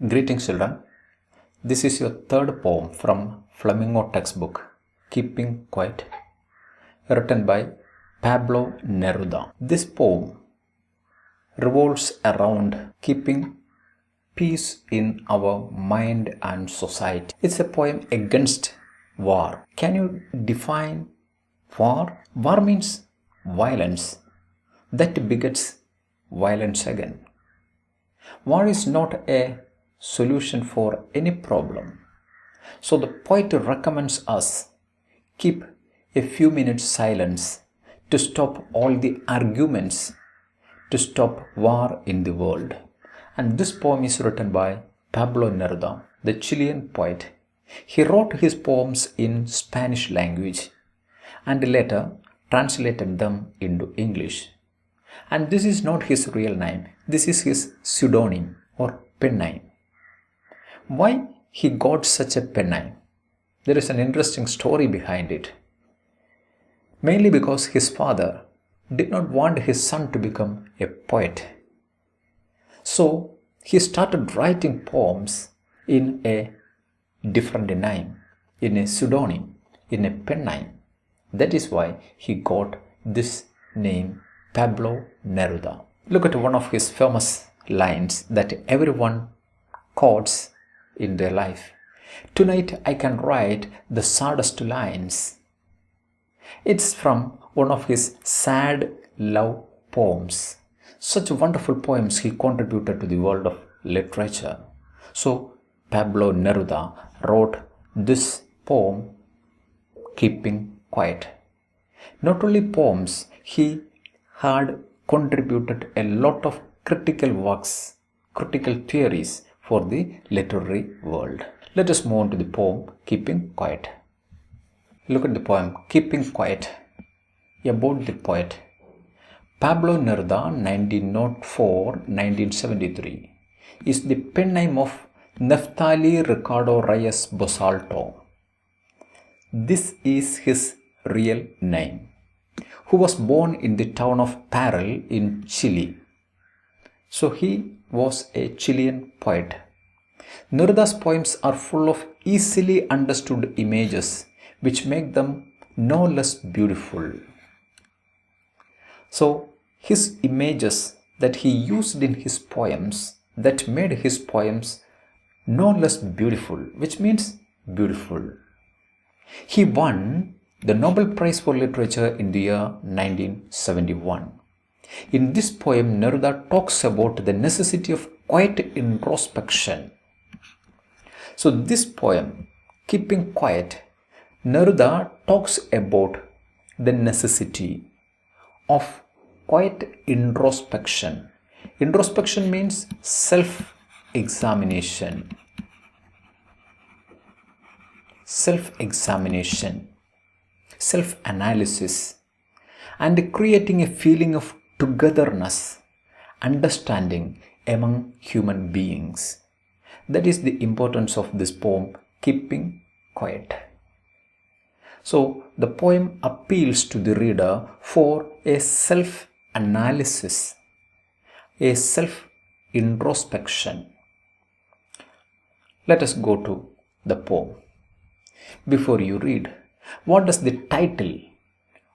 Greetings, children. This is your third poem from Flamingo textbook, Keeping Quiet, written by Pablo Neruda. This poem revolves around keeping peace in our mind and society. It's a poem against war. Can you define war? War means violence that begets violence again. War is not a solution for any problem. So the poet recommends us keep a few minutes silence to stop all the arguments, to stop war in the world. And this poem is written by Pablo Neruda, the Chilean poet. He wrote his poems in Spanish language and later translated them into English. And this is not his real name. This is his pseudonym or pen name. Why he got such a pen name? There is an interesting story behind it. Mainly because his father did not want his son to become a poet. So he started writing poems in a different name, in a pseudonym, in a pen name. That is why he got this name, Pablo Neruda. Look at one of his famous lines that everyone quotes in their life. Tonight I can write the saddest lines. It's from one of his sad love poems. Such wonderful poems he contributed to the world of literature. So Pablo Neruda wrote this poem, Keeping Quiet. Not only poems, he had contributed a lot of critical works, critical theories for the literary world. Let us move on to the poem Keeping Quiet. Look at the poem Keeping Quiet. About the poet Pablo Neruda, 1904-1973, is the pen name of Neftali Ricardo Reyes Bosalto. This is his real name, who was born in the town of Parral in Chile. So he was a Chilean poet. Neruda's poems are full of easily understood images which make them no less beautiful. So his images that he used in his poems that made his poems no less beautiful, which means beautiful. He won the Nobel Prize for Literature in the year 1971. In this poem, Neruda talks about the necessity of quiet introspection. So this poem, Keeping Quiet, Neruda talks about the necessity of quiet introspection. Introspection means self-examination. Self-examination, self-analysis, and creating a feeling of togetherness, understanding among human beings. That is the importance of this poem, Keeping Quiet. So the poem appeals to the reader for a self-analysis, a self-introspection. Let us go to the poem. Before you read, what does the title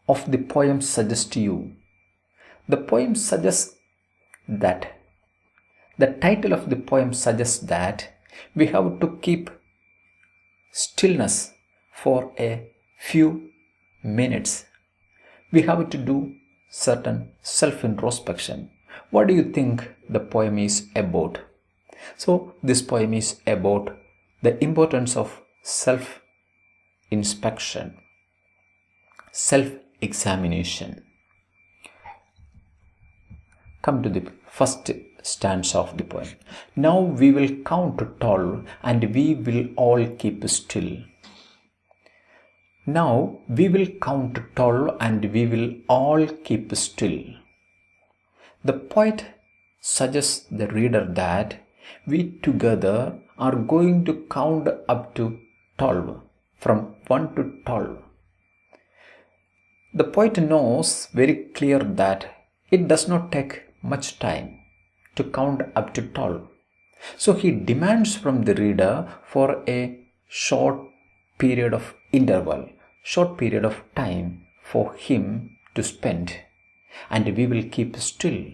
of the poem suggest to you? The poem suggests that the title of the poem suggests that we have to keep stillness for a few minutes. We have to do certain self-introspection. What do you think the poem is about? So this poem is about the importance of self-inspection, self-examination. Come to the first stanza of the poem. Now we will count to 12 and we will all keep still. Now we will count to 12 and we will all keep still. The poet suggests the reader that we together are going to count up to 12, from 1 to 12. The poet knows very clear that it does not take much time to count up to 12. So he demands from the reader for a short period of interval, short period of time for him to spend, and we will keep still.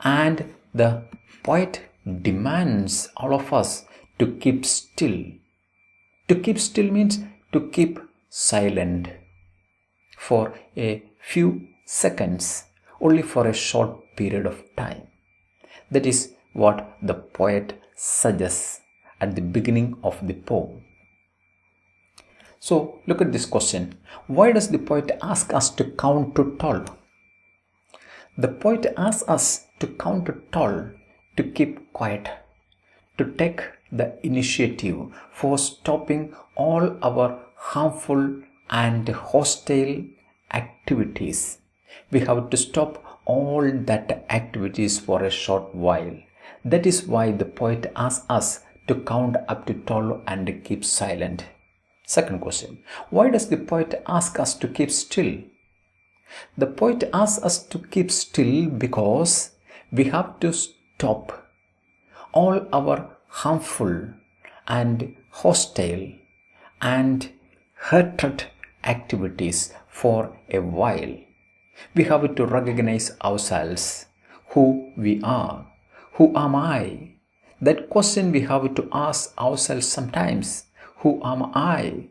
And the poet demands all of us to keep still. To keep still means to keep silent for a few seconds, only for a short period of time. That is what the poet suggests at the beginning of the poem. So look at this question. Why does the poet ask us to count to 12? The poet asks us to count to 12, to keep quiet, to take the initiative for stopping all our harmful and hostile activities. We have to stop all that activities for a short while. That is why the poet asks us to count up to 12 and keep silent. Second question. Why does the poet ask us to keep still? The poet asks us to keep still because we have to stop all our harmful and hostile and hatred activities for a while. We have to recognize ourselves, who we are. Who am I? That question we have to ask ourselves sometimes. Who am I?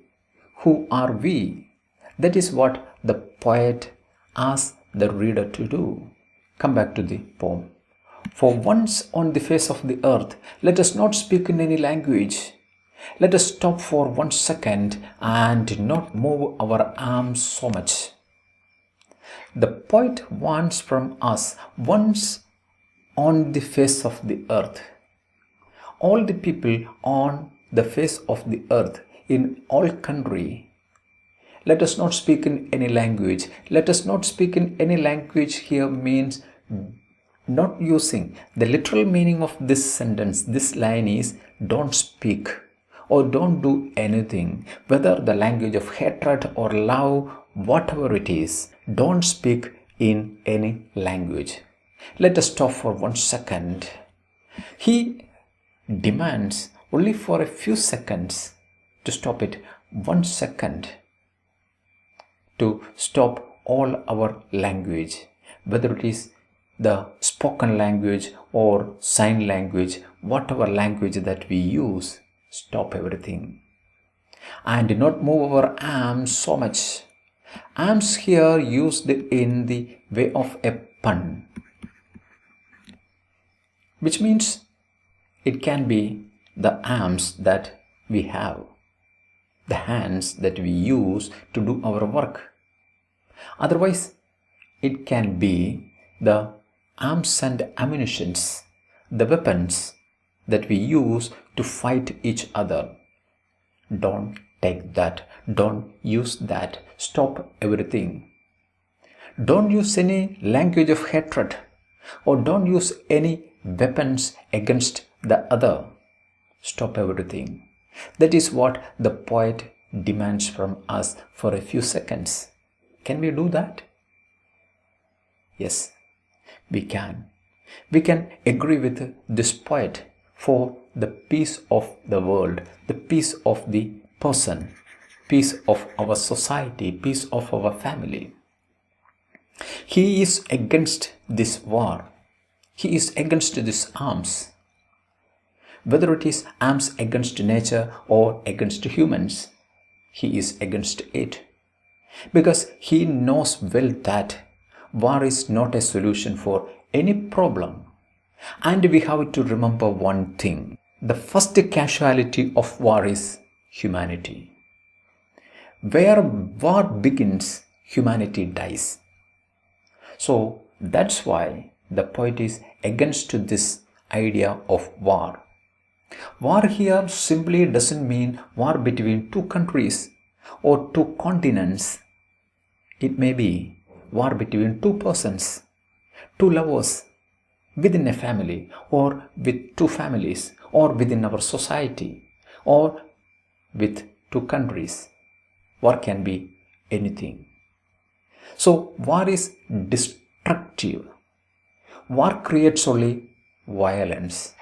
Who are we? That is what the poet asks the reader to do. Come back to the poem. For once on the face of the earth, let us not speak in any language. Let us stop for 1 second and not move our arms so much. The poet wants from us once on the face of the earth. All the people on the face of the earth in all country. Let us not speak in any language. Let us not speak in any language here means not using. The literal meaning of this sentence, this line is don't speak or don't do anything. Whether the language of hatred or love, whatever it is, don't speak in any language. Let us stop for 1 second. He demands only for a few seconds to stop it. 1 second to stop all our language, whether it is the spoken language or sign language, whatever language that we use, stop everything and not move our arms so much. Arms here used in the way of a pun, which means it can be the arms that we have, the hands that we use to do our work. Otherwise, it can be the arms and ammunitions, the weapons that we use to fight each other. Don't take that. Don't use that. Stop everything. Don't use any language of hatred or don't use any weapons against the other. Stop everything. That is what the poet demands from us for a few seconds. Can we do that? Yes, we can. We can agree with this poet for the peace of the world, the peace of the person, peace of our society, peace of our family. He is against this war. He is against these arms. Whether it is arms against nature or against humans, he is against it. Because he knows well that war is not a solution for any problem. And we have to remember one thing. The first casualty of war is humanity. Where war begins, humanity dies. So that's why the poet is against this idea of war. War here simply doesn't mean war between two countries or two continents. It may be war between two persons, two lovers, within a family or with two families or within our society or with two countries. War can be anything. So war is destructive. War creates only violence.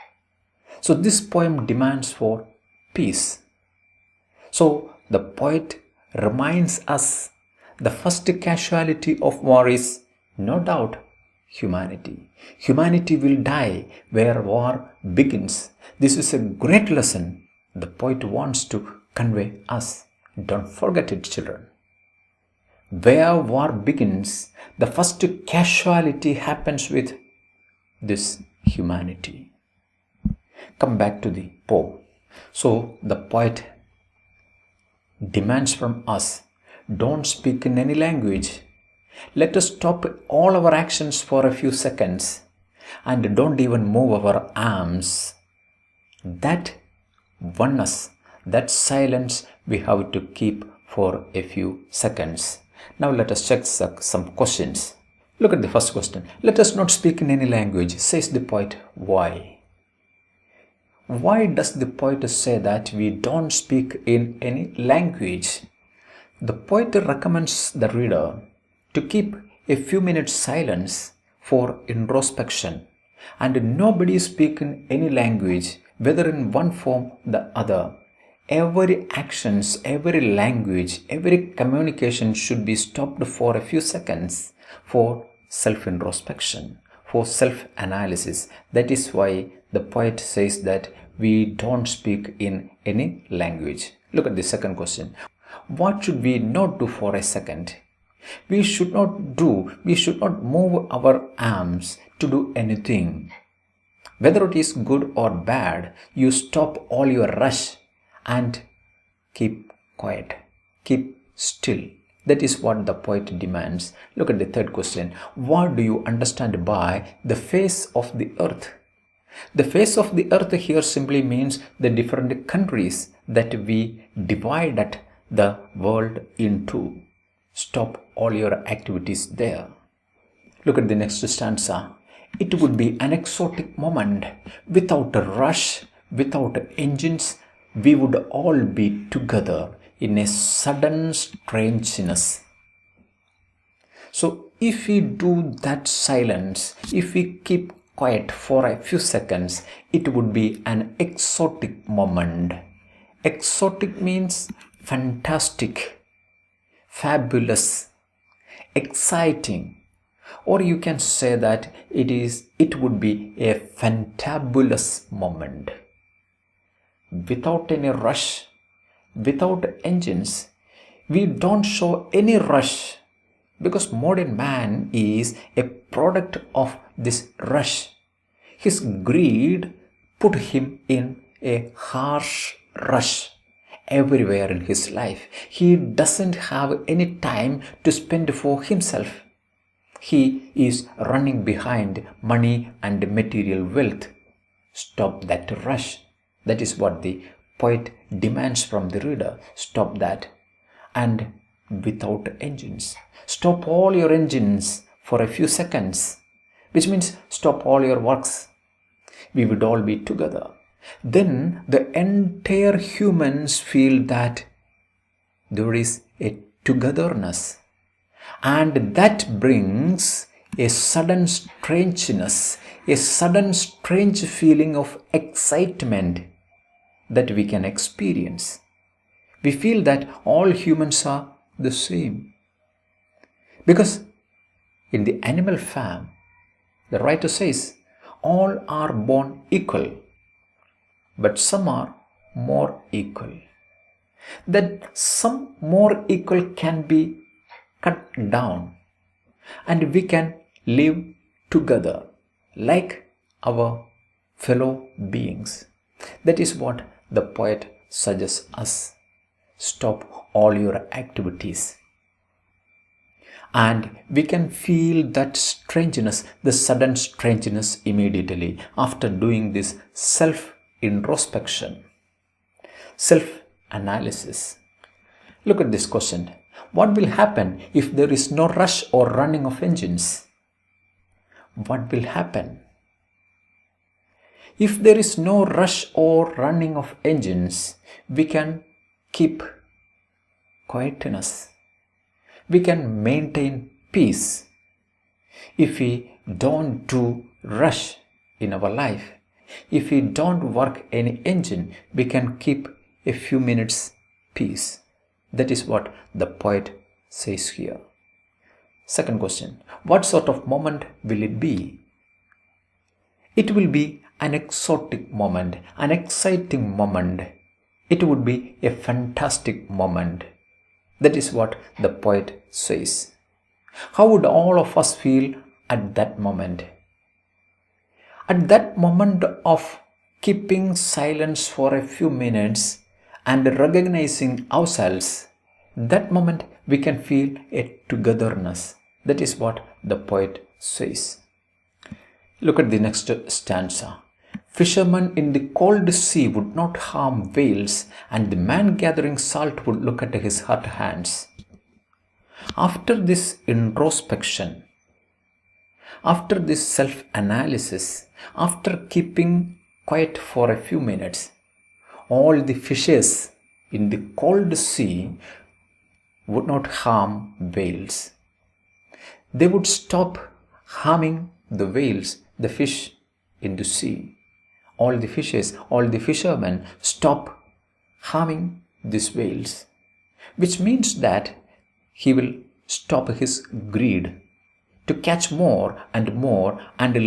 So this poem demands for peace. So the poet reminds us the first casualty of war is no doubt humanity. Humanity will die where war begins. This is a great lesson the poet wants to convey us. Don't forget it, children. Where war begins, the first casualty happens with this humanity. Come back to the poem. So the poet demands from us, don't speak in any language. Let us stop all our actions for a few seconds and don't even move our arms. That oneness, that silence we have to keep for a few seconds. Now let us check some questions. Look at the first question. Let us not speak in any language, says the poet. Why? Why does the poet say that we don't speak in any language? The poet recommends the reader to keep a few minutes silence for introspection, and nobody speak in any language, whether in one form or the other. Every actions, every language, every communication should be stopped for a few seconds for self-introspection, for self-analysis. That is why the poet says that we don't speak in any language. Look at the second question. What should we not do for a second? We should not move our arms to do anything. Whether it is good or bad, you stop all your rush and keep quiet, keep still. That is what the poet demands. Look at the third question. What do you understand by the face of the earth? The face of the earth here simply means the different countries that we divided the world into. Stop all your activities there. Look at the next stanza. It would be an exotic moment. Without a rush, without engines, we would all be together in a sudden strangeness. So if we do that silence, if we keep quiet for a few seconds, it would be an exotic moment. Exotic means fantastic, fabulous, exciting, or you can say that it would be a fantabulous moment. Without any rush, without engines, we don't show any rush, because modern man is a product of this rush. His greed put him in a harsh rush everywhere in his life. He doesn't have any time to spend for himself. He is running behind money and material wealth. Stop that rush. That is what the poet demands from the reader. Stop that. And without engines. Stop all your engines for a few seconds, which means stop all your works. We would all be together. Then the entire humans feel that there is a togetherness, and that brings a sudden strangeness, a sudden strange feeling of excitement that we can experience. We feel that all humans are the same, because in the animal farm, the writer says all are born equal, but some are more equal. That some more equal can be cut down, and we can live together like our fellow beings. That is what the poet suggests us. Stop all your activities. And we can feel that strangeness, the sudden strangeness immediately after doing this self-introspection, self-analysis. Look at this question. What will happen if there is no rush or running of engines? What will happen? If there is no rush or running of engines, we can keep quietness. We can maintain peace. If we don't do rush in our life, If we don't work any engine, we can keep a few minutes peace. That is what the poet says here. Second question, what sort of moment will it be? It will be an exotic moment, an exciting moment. It would be a fantastic moment. That is what the poet says. How would all of us feel at that moment? At that moment of keeping silence for a few minutes and recognizing ourselves, that moment we can feel a togetherness. That is what the poet says. Look at the next stanza. Fishermen in the cold sea would not harm whales, and the man gathering salt would look at his hurt hands. After this introspection, after this self-analysis, after keeping quiet for a few minutes, all the fishes in the cold sea would not harm whales. They would stop harming the whales, the fish in the sea. All the fishes, all the fishermen stop harming these whales, which means that he will stop his greed to catch more and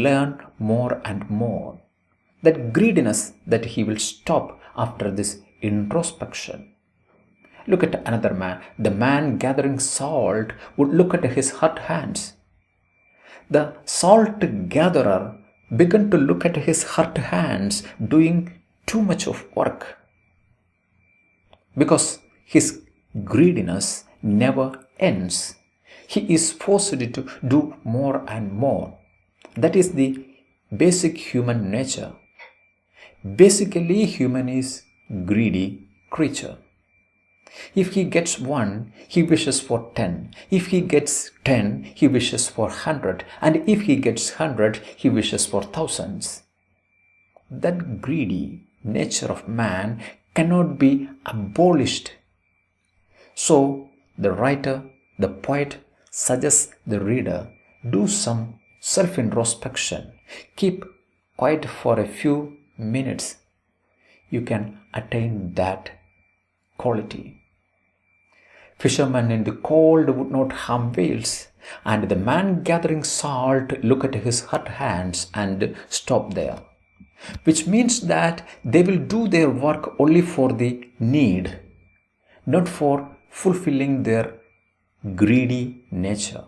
learn more and more. That greediness that he will stop after this introspection. Look at another man. The man gathering salt would look at his hurt hands. The salt gatherer began to look at his hurt hands doing too much of work, because his greediness never ends. He is forced to do more and more. That is the basic human nature. Basically, human is greedy creature. If he gets 1, he wishes for 10. If he gets 10, he wishes for 100. And if he gets 100, he wishes for thousands. That greedy nature of man cannot be abolished. So, the writer, the poet suggests the reader, do some self-introspection. Keep quiet for a few minutes. You can attain that quality. Fishermen in the cold would not harm whales, and the man gathering salt look at his hurt hands and stop there. Which means that they will do their work only for the need, not for fulfilling their greedy nature.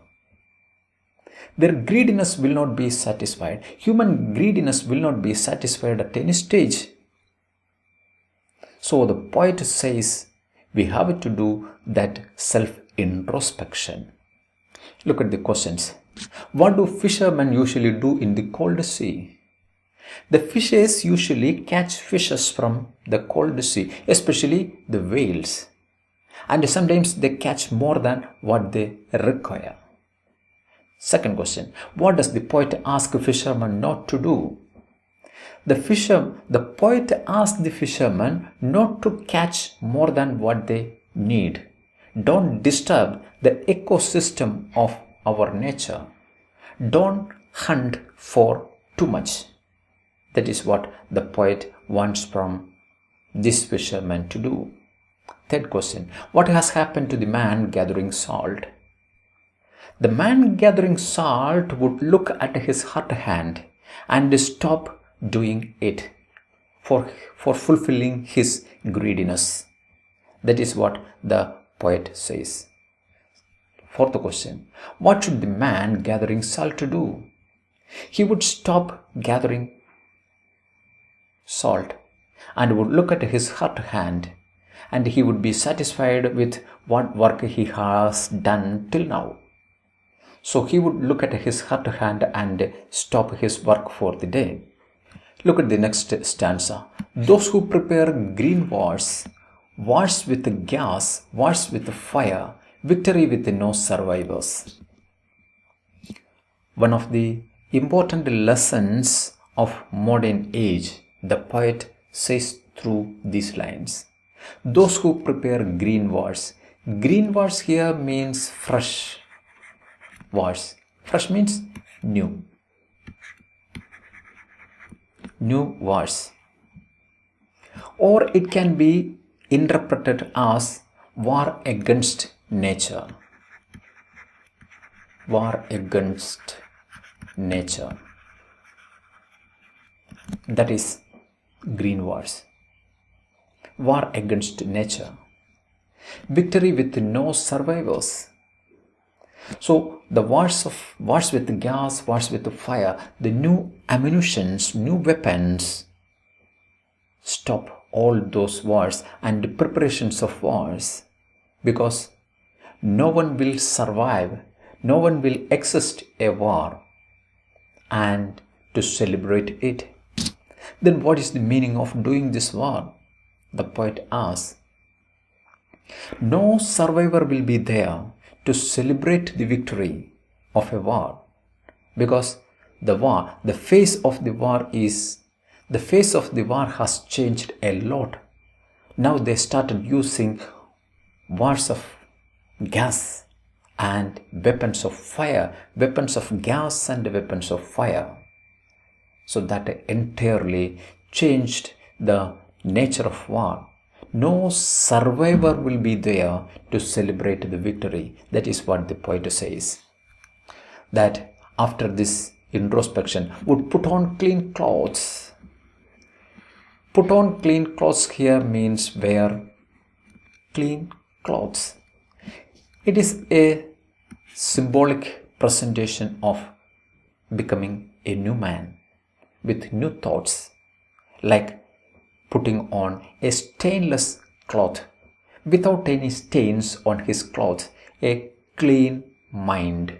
Their greediness will not be satisfied. Human greediness will not be satisfied at any stage. So the poet says we have to do that self-introspection. Look at the questions. What do fishermen usually do in the cold sea? The fishes usually catch fishes from the cold sea, especially the whales. And sometimes they catch more than what they require. Second question. What does the poet ask a fisherman not to do? The poet asks the fisherman not to catch more than what they need. Don't disturb the ecosystem of our nature. Don't hunt for too much. That is what the poet wants from this fisherman to do. Third question. What has happened to the man gathering salt? The man gathering salt would look at his hurt hand and stop doing it for fulfilling his greediness. That is what the poet says. Fourth question. What should the man gathering salt do? He would stop gathering salt and would look at his hurt hand, and he would be satisfied with what work he has done till now. So he would look at his hurt hand and stop his work for the day. Look at the next stanza. Those who prepare green wars with gas, wars with fire, victory with no survivors. One of the important lessons of modern age, the poet says through these lines. Those who prepare green wars. Green wars here means fresh wars. Fresh means new. new wars. Or it can be interpreted as war against nature. War against nature. That is green wars. War against nature. Victory with no survivors. So the wars with gas, wars with fire, the new ammunitions, new weapons stop all those wars and the preparations of wars, because no one will survive, no one will exist a war and to celebrate it. Then what is the meaning of doing this war? The poet asks. No survivor will be there to celebrate the victory of a war, because the face of the war has changed a lot. Now they started using wars of gas and weapons of fire, weapons of gas and weapons of fire. So that entirely changed the nature of war. No survivor will be there to celebrate the victory. That is what the poet says. That after this introspection would put on clean clothes. Put on clean clothes here means wear clean clothes. It is a symbolic presentation of becoming a new man with new thoughts, like putting on a stainless cloth without any stains on his clothes, a clean mind.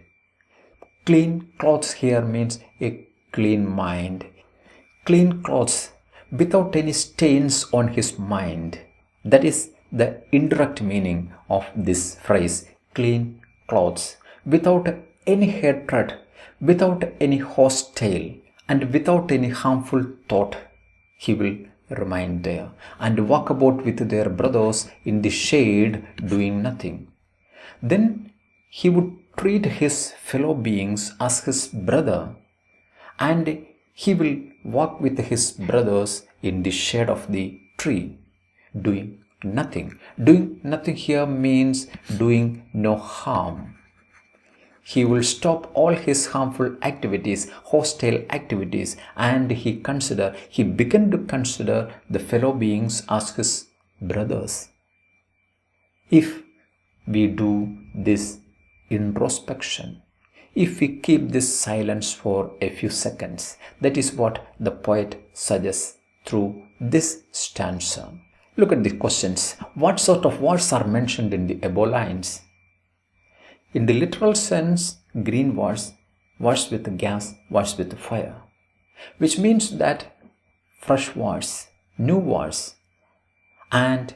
Clean clothes here means a clean mind. Clean clothes without any stains on his mind. That is the indirect meaning of this phrase, clean clothes. Without any hatred, without any hostile, and without any harmful thought, he will remain there and walk about with their brothers in the shade doing nothing. Then he would treat his fellow beings as his brother, and he will walk with his brothers in the shade of the tree doing nothing. Doing nothing here means doing no harm. He will stop all his harmful activities, hostile activities, and he began to consider the fellow beings as his brothers. If we do this introspection, if we keep this silence for a few seconds, that is what the poet suggests through this stanza. Look at the questions. What sort of wars are mentioned in the above lines? In the literal sense, green wars, wars with gas, wars with fire, which means that fresh wars, new wars, and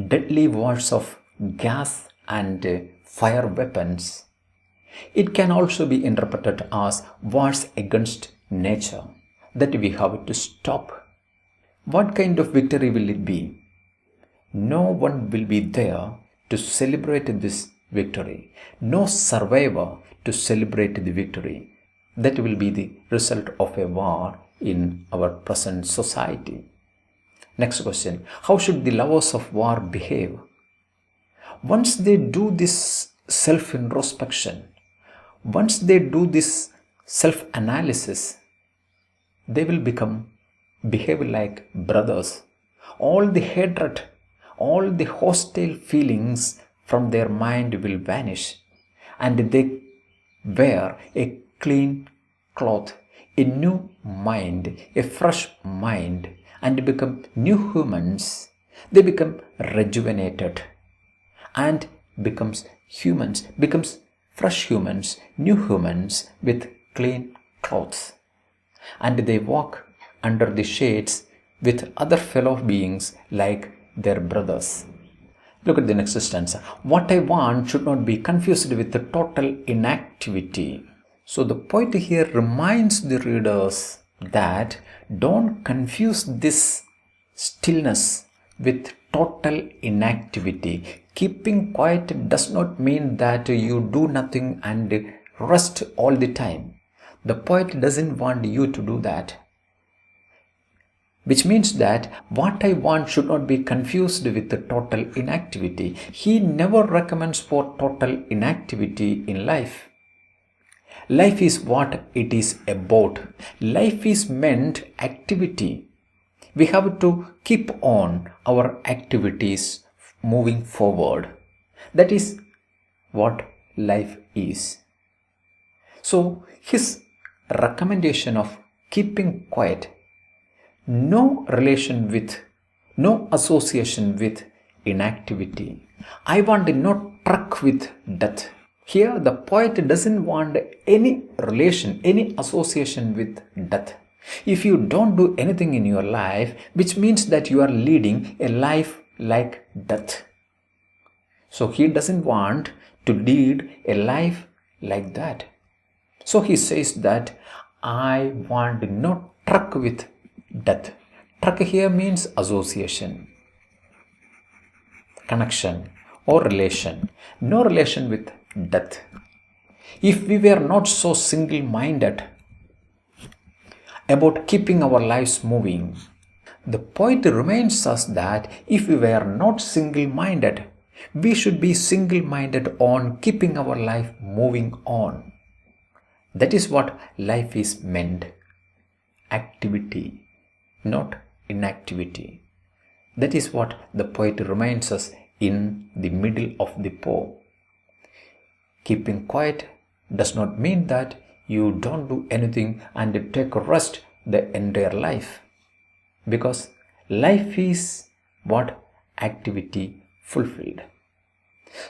deadly wars of gas and fire weapons. It can also be interpreted as wars against nature, that we have to stop. What kind of victory will it be? No one will be there to celebrate this victory. No survivor to celebrate the victory. That will be the result of a war in our present society. Next question. How should the lovers of war behave? Once they do this self-introspection, once they do this self-analysis, they will behave like brothers. All the hatred, all the hostile feelings from their mind will vanish, and they wear a clean cloth, a new mind, a fresh mind, and become new humans. They become rejuvenated and becomes fresh humans, new humans with clean clothes, and they walk under the shades with other fellow beings like their brothers. Look at the next stanza. What I want should not be confused with the total inactivity. So the poet here reminds the readers that don't confuse this stillness with total inactivity. Keeping quiet does not mean that you do nothing and rest all the time. The poet doesn't want you to do that. which means that what I want should not be confused with the total inactivity. He never recommends for total inactivity in life. Life is what it is about. Life is meant activity. We have to keep on our activities moving forward. That is what life is. So his recommendation of keeping quiet, no association with inactivity. I want not truck with death. Here the poet doesn't want any relation, any association with death. If you don't do anything in your life, which means that you are leading a life like death. So he doesn't want to lead a life like that. So he says that I want not truck with death. Truck here means association, connection or relation. No relation with death. If we were not so single-minded about keeping our lives moving, the point reminds us that if we were not single-minded, we should be single-minded on keeping our life moving on. That is what life is meant. Activity, not inactivity. That is what the poet reminds us in the middle of the poem. Keeping quiet does not mean that you don't do anything and take a rest the entire life. Because life is what activity fulfilled.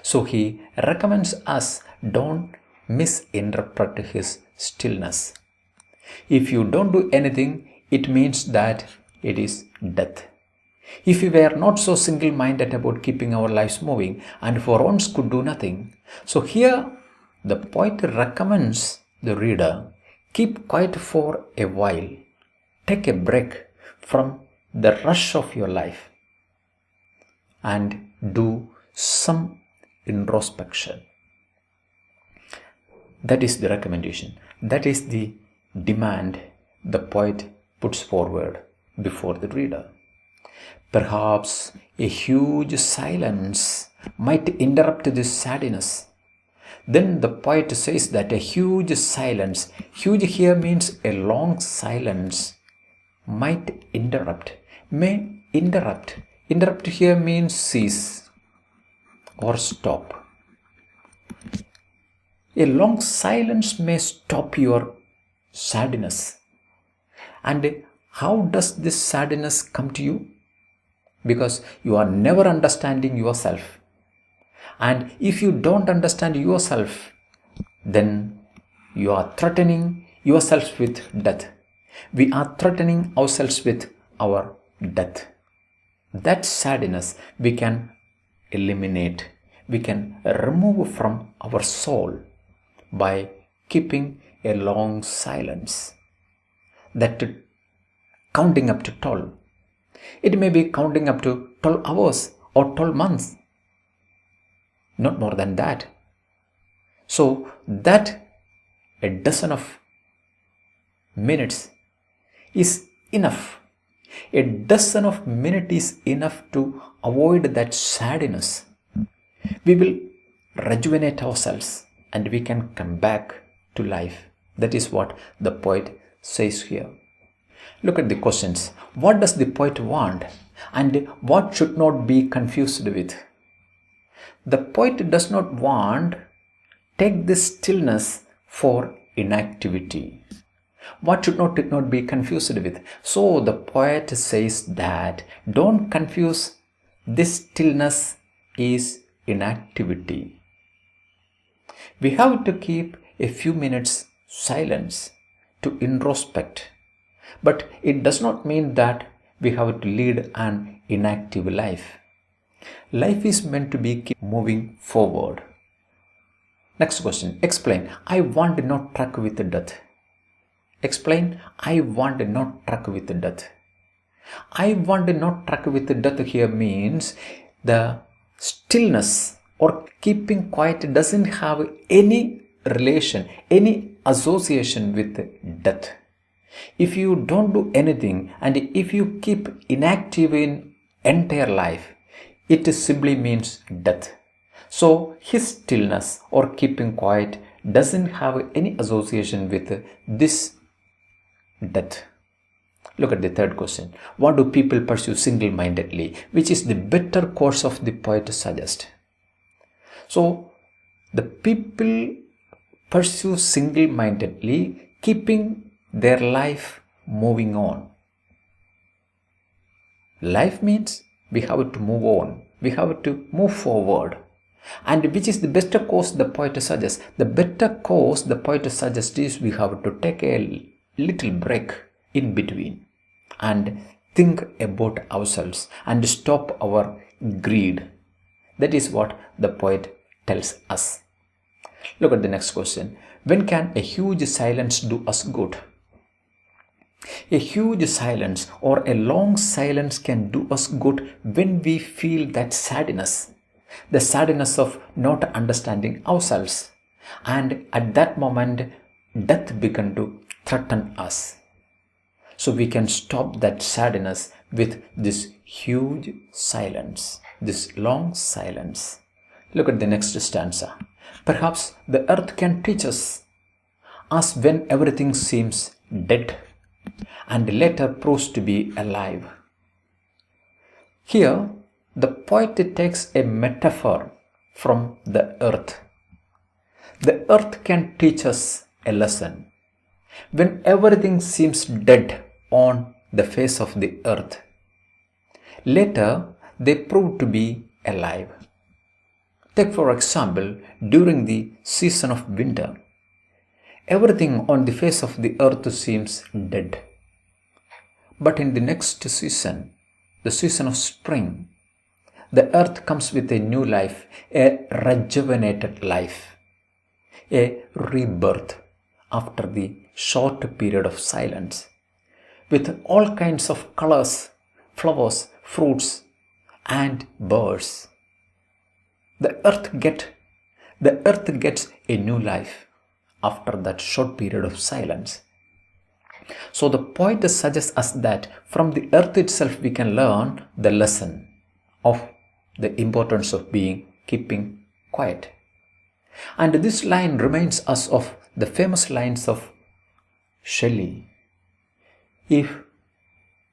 So he recommends us don't misinterpret his stillness. If you don't do anything, it means that it is death. If we were not so single-minded about keeping our lives moving and for once could do nothing, so here the poet recommends the reader, keep quiet for a while, take a break from the rush of your life and do some introspection. That is the recommendation. That is the demand the poet puts forward before the reader. Perhaps a huge silence might interrupt this sadness. Then the poet says that a huge silence, huge here means a long silence, might interrupt, may interrupt. Interrupt here means cease or stop. A long silence may stop your sadness. And how does this sadness come to you? Because you are never understanding yourself. And if you don't understand yourself, then you are threatening yourself with death. We are threatening ourselves with our death. That sadness we can eliminate, we can remove from our soul by keeping a long silence. That counting up to 12. It may be counting up to 12 hours or 12 months. Not more than that. So that a dozen of minutes is enough. A dozen of minutes is enough to avoid that sadness. We will rejuvenate ourselves and we can come back to life. That is what the poet says here. Look at the questions. What does the poet want and what should not be confused with? The poet does not want take this stillness for inactivity. What should not be confused with? So the poet says that don't confuse this stillness is inactivity. We have to keep a few minutes silence to introspect. But it does not mean that we have to lead an inactive life. Life is meant to be keep moving forward. Next question. Explain. I want not truck with death. Explain. I want not truck with death. I want not truck with death here means the stillness or keeping quiet doesn't have any relation, any association with death. If you don't do anything and if you keep inactive in entire life, it simply means death. So his stillness or keeping quiet doesn't have any association with this death. Look at the third question. What do people pursue single-mindedly? Which is the better course of the poet suggest? So the people pursue single-mindedly, keeping their life moving on. Life means we have to move on. We have to move forward. And which is the better course the poet suggests? The better course the poet suggests is we have to take a little break in between and think about ourselves and stop our greed. That is what the poet tells us. Look at the next question. When can a huge silence do us good? A huge silence or a long silence can do us good when we feel that sadness, the sadness of not understanding ourselves. And at that moment, death began to threaten us. So we can stop that sadness with this huge silence, this long silence. Look at the next stanza. Perhaps the earth can teach us when everything seems dead and later proves to be alive. Here, the poet takes a metaphor from the earth. The earth can teach us a lesson. When everything seems dead on the face of the earth, later they prove to be alive. Take for example, during the season of winter, everything on the face of the earth seems dead. But in the next season, the season of spring, the earth comes with a new life, a rejuvenated life, a rebirth after the short period of silence, with all kinds of colors, flowers, fruits, and birds. The earth gets a new life after that short period of silence. So the poet suggests us that from the earth itself we can learn the lesson of the importance of keeping quiet. And this line reminds us of the famous lines of Shelley. If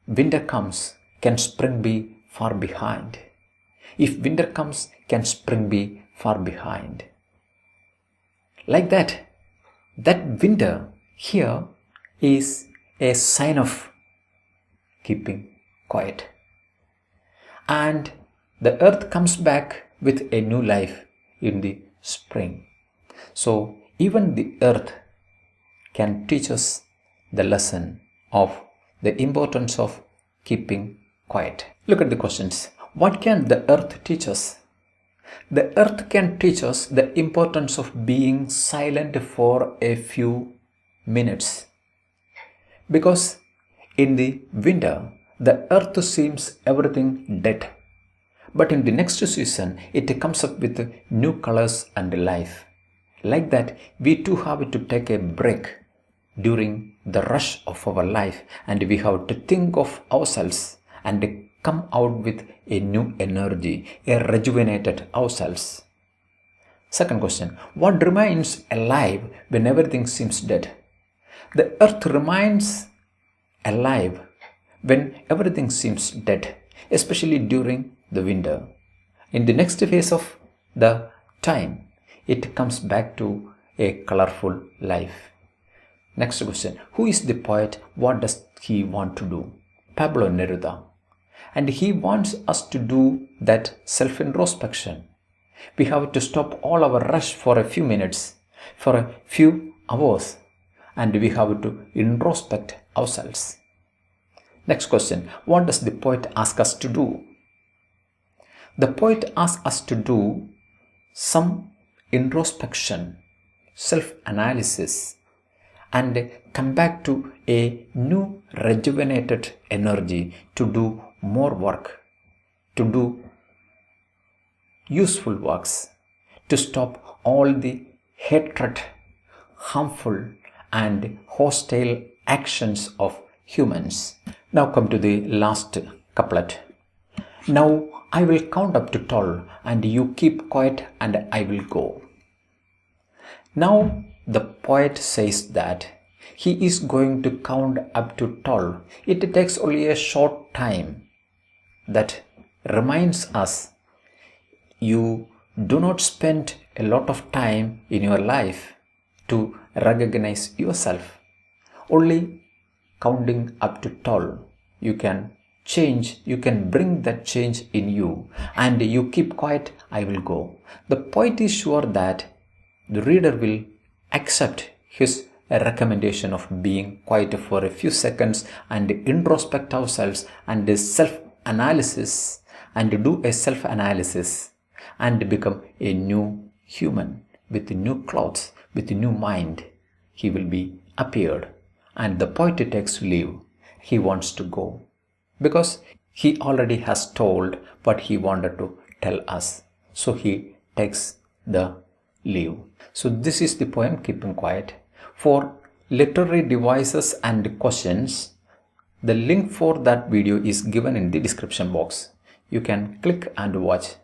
winter comes, can spring be far behind? If winter comes, can spring be far behind? Like that winter here is a sign of keeping quiet. And the earth comes back with a new life in the spring. So even the earth can teach us the lesson of the importance of keeping quiet. Look at the questions. What can the earth teach us? The earth can teach us the importance of being silent for a few minutes. Because in the winter, the earth seems everything dead. But in the next season, it comes up with new colors and life. Like that, we too have to take a break during the rush of our life, and we have to think of ourselves and come out with a new energy, a rejuvenated ourselves. Second question, what remains alive when everything seems dead? The earth remains alive when everything seems dead, especially during the winter. In the next phase of the time, it comes back to a colorful life. Next question, who is the poet? What does he want to do? Pablo Neruda. And he wants us to do that self-introspection. We have to stop all our rush for a few minutes, for a few hours, and we have to introspect ourselves. Next question, what does the poet ask us to do? The poet asks us to do some introspection, self-analysis, and come back to a new rejuvenated energy to do more work, to do useful works, to stop all the hatred, harmful and hostile actions of humans. Now come to the last couplet. Now I will count up to 12 and you keep quiet and I will go. Now the poet says that he is going to count up to 12. It takes only a short time. That reminds us, you do not spend a lot of time in your life to recognize yourself. Only counting up to 12, you can change, you can bring that change in you, and you keep quiet, I will go. The poet is sure that the reader will accept his recommendation of being quiet for a few seconds and introspect ourselves and self-analysis and do a self-analysis and become a new human with new clothes, with new mind. He will be appeared, and the poet takes leave. He wants to go because he already has told what he wanted to tell us. So he takes the leave. So this is the poem Keeping Quiet. For literary devices and questions, the link for that video is given in the description box. You can click and watch